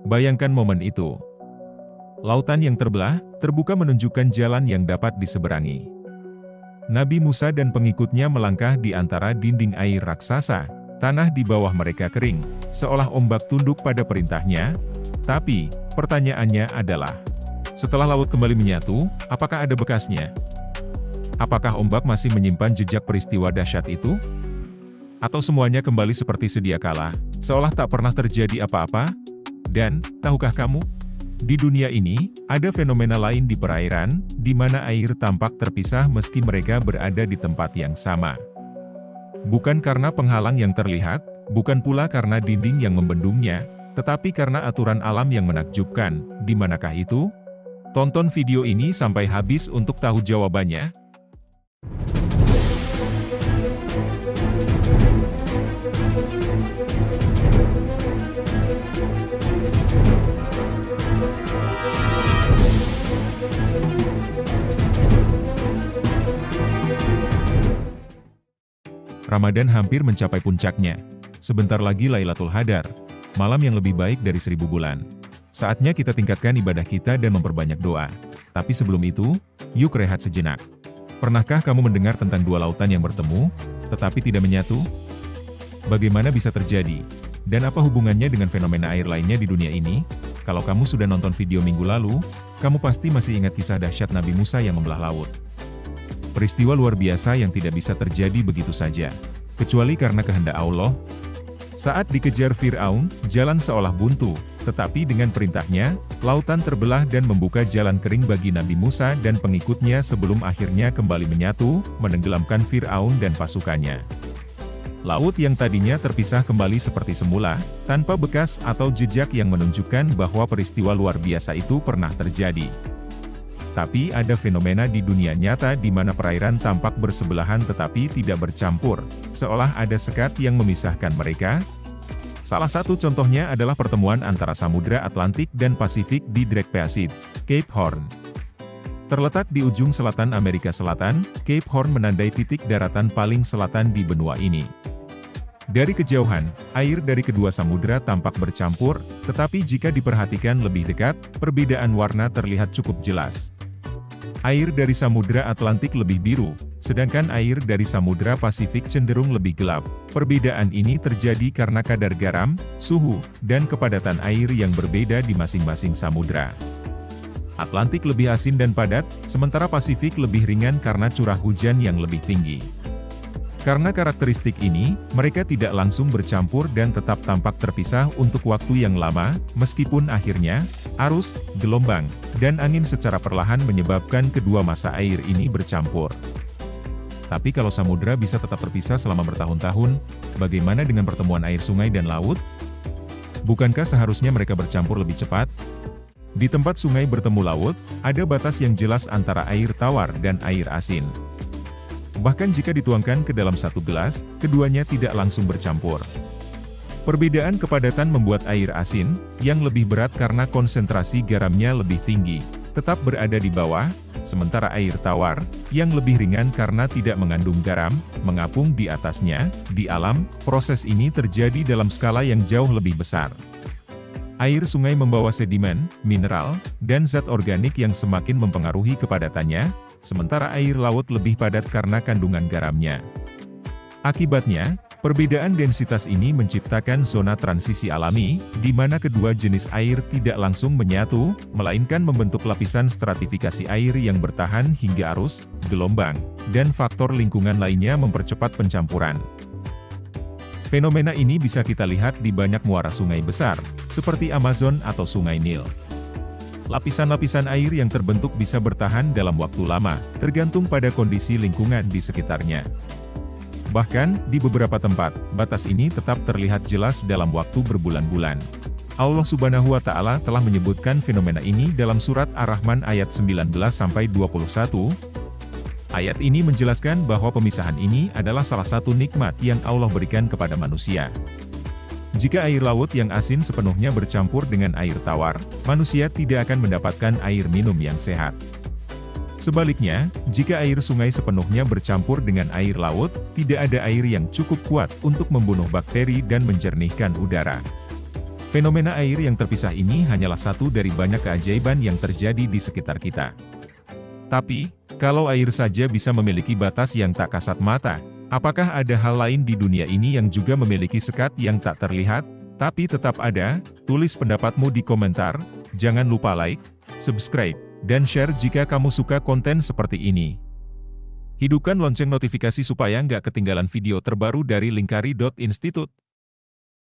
Bayangkan momen itu. Lautan yang terbelah, terbuka menunjukkan jalan yang dapat diseberangi. Nabi Musa dan pengikutnya melangkah di antara dinding air raksasa, tanah di bawah mereka kering, seolah ombak tunduk pada perintahnya. Tapi, pertanyaannya adalah, setelah laut kembali menyatu, apakah ada bekasnya? Apakah ombak masih menyimpan jejak peristiwa dahsyat itu? Atau semuanya kembali seperti sedia kala, seolah tak pernah terjadi apa-apa? Dan, tahukah kamu? Di dunia ini, ada fenomena lain di perairan, di mana air tampak terpisah meski mereka berada di tempat yang sama. Bukan karena penghalang yang terlihat, bukan pula karena dinding yang membendungnya, tetapi karena aturan alam yang menakjubkan. Di manakah itu? Tonton video ini sampai habis untuk tahu jawabannya. Ramadan hampir mencapai puncaknya. Sebentar lagi Lailatul Qadar, malam yang lebih baik dari 1000 bulan. Saatnya kita tingkatkan ibadah kita dan memperbanyak doa. Tapi sebelum itu, yuk rehat sejenak. Pernahkah kamu mendengar tentang dua lautan yang bertemu, tetapi tidak menyatu? Bagaimana bisa terjadi? Dan apa hubungannya dengan fenomena air lainnya di dunia ini? Kalau kamu sudah nonton video minggu lalu, kamu pasti masih ingat kisah dahsyat Nabi Musa yang membelah laut. Peristiwa luar biasa yang tidak bisa terjadi begitu saja, kecuali karena kehendak Allah. Saat dikejar Fir'aun, jalan seolah buntu, tetapi dengan perintahnya, lautan terbelah dan membuka jalan kering bagi Nabi Musa dan pengikutnya sebelum akhirnya kembali menyatu, menenggelamkan Fir'aun dan pasukannya. Laut yang tadinya terpisah kembali seperti semula, tanpa bekas atau jejak yang menunjukkan bahwa peristiwa luar biasa itu pernah terjadi. Tapi ada fenomena di dunia nyata di mana perairan tampak bersebelahan tetapi tidak bercampur, seolah ada sekat yang memisahkan mereka. Salah satu contohnya adalah pertemuan antara Samudra Atlantik dan Pasifik di Drake Passage, Cape Horn. Terletak di ujung selatan Amerika Selatan, Cape Horn menandai titik daratan paling selatan di benua ini. Dari kejauhan, air dari kedua samudra tampak bercampur, tetapi jika diperhatikan lebih dekat, perbedaan warna terlihat cukup jelas. Air dari Samudra Atlantik lebih biru, sedangkan air dari Samudra Pasifik cenderung lebih gelap. Perbedaan ini terjadi karena kadar garam, suhu, dan kepadatan air yang berbeda di masing-masing samudra. Atlantik lebih asin dan padat, sementara Pasifik lebih ringan karena curah hujan yang lebih tinggi. Karena karakteristik ini, mereka tidak langsung bercampur dan tetap tampak terpisah untuk waktu yang lama, meskipun akhirnya, arus, gelombang, dan angin secara perlahan menyebabkan kedua massa air ini bercampur. Tapi kalau samudra bisa tetap terpisah selama bertahun-tahun, bagaimana dengan pertemuan air sungai dan laut? Bukankah seharusnya mereka bercampur lebih cepat? Di tempat sungai bertemu laut, ada batas yang jelas antara air tawar dan air asin. Bahkan jika dituangkan ke dalam satu gelas, keduanya tidak langsung bercampur. Perbedaan kepadatan membuat air asin, yang lebih berat karena konsentrasi garamnya lebih tinggi, tetap berada di bawah, sementara air tawar, yang lebih ringan karena tidak mengandung garam, mengapung di atasnya. Di alam, proses ini terjadi dalam skala yang jauh lebih besar. Air sungai membawa sedimen, mineral, dan zat organik yang semakin mempengaruhi kepadatannya, sementara air laut lebih padat karena kandungan garamnya. Akibatnya, perbedaan densitas ini menciptakan zona transisi alami, di mana kedua jenis air tidak langsung menyatu, melainkan membentuk lapisan stratifikasi air yang bertahan hingga arus, gelombang, dan faktor lingkungan lainnya mempercepat pencampuran. Fenomena ini bisa kita lihat di banyak muara sungai besar, seperti Amazon atau Sungai Nil. Lapisan-lapisan air yang terbentuk bisa bertahan dalam waktu lama, tergantung pada kondisi lingkungan di sekitarnya. Bahkan, di beberapa tempat, batas ini tetap terlihat jelas dalam waktu berbulan-bulan. Allah Subhanahu wa Ta'ala telah menyebutkan fenomena ini dalam surat Ar-Rahman ayat 19-21. Ayat ini menjelaskan bahwa pemisahan ini adalah salah satu nikmat yang Allah berikan kepada manusia. Jika air laut yang asin sepenuhnya bercampur dengan air tawar, manusia tidak akan mendapatkan air minum yang sehat. Sebaliknya, jika air sungai sepenuhnya bercampur dengan air laut, tidak ada air yang cukup kuat untuk membunuh bakteri dan menjernihkan udara. Fenomena air yang terpisah ini hanyalah satu dari banyak keajaiban yang terjadi di sekitar kita. Tapi, kalau air saja bisa memiliki batas yang tak kasat mata, apakah ada hal lain di dunia ini yang juga memiliki sekat yang tak terlihat, tapi tetap ada? Tulis pendapatmu di komentar, jangan lupa like, subscribe, dan share jika kamu suka konten seperti ini. Hidupkan lonceng notifikasi supaya nggak ketinggalan video terbaru dari Lingkari.Institute.